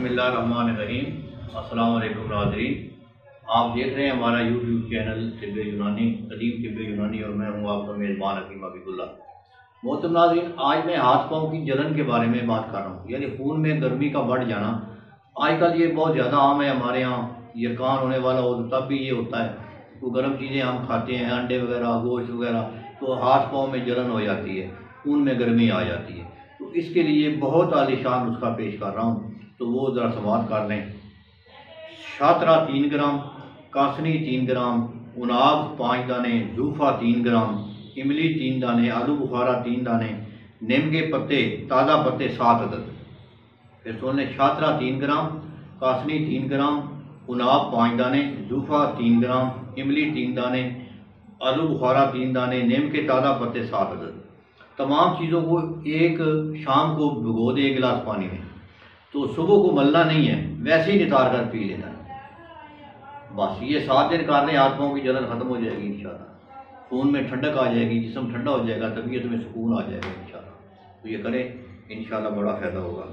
बिस्मिल्लाहिर्रहमानिर्रहीम। अस्सलाम वालेकुम नाज़रीन, आप देख रहे हैं हमारा यूट्यूब चैनल तिब्बे यूनानी, कदीम तिब्बे यूनानी, और मैं हूँ आपका मेज़बान हकीम हबीबुल्लाह। मोहतरम नाज़रीन, आज मैं हाथ पाँव की जलन के बारे में बात कर रहा हूँ, यानी खून में गर्मी का बढ़ जाना। आजकल ये बहुत ज़्यादा आम है हमारे यहाँ। यकान होने वाला हो तब भी ये होता है, तो गर्म चीज़ें हम खाते हैं, अंडे वगैरह, गोश्त वगैरह, तो हाथ पाँव में जलन हो जाती है, खून में गर्मी आ जाती है। तो इसके लिए बहुत आलीशान नुस्खा पेश कर रहा हूँ, तो वो ज़रा समाप्त कर लें। शातरा 3 ग्राम, कासनी 3 ग्राम, उनाब 5 दाने, जूफा 3 ग्राम, इमली 3 दाने, आलू बुखारा 3 दाने, नीम के पत्ते, ताज़ा पत्ते 7 अदद। फिर सुन लें, शातरा 3 ग्राम, कासनी 3 ग्राम, उनाब 5 दाने, जूफा 3 ग्राम, इमली 3 दाने, आलू बुखारा 3 दाने, नीम के ताज़ा पत्ते 7 अदद। तमाम चीज़ों को एक शाम को भिगो दे एक गिलास पानी में, तो सुबह को मलना नहीं है, वैसे ही नितार कर पी लेना है। बस ये 7 दिन कर लें, हाथ पाँव की जलन ख़त्म हो जाएगी इंशाल्लाह। खून में ठंडक आ जाएगी, जिस्म ठंडा हो जाएगा, तबीयत में सुकून आ जाएगा इंशाल्लाह। तो ये करें, इंशाल्लाह बड़ा फ़ायदा होगा।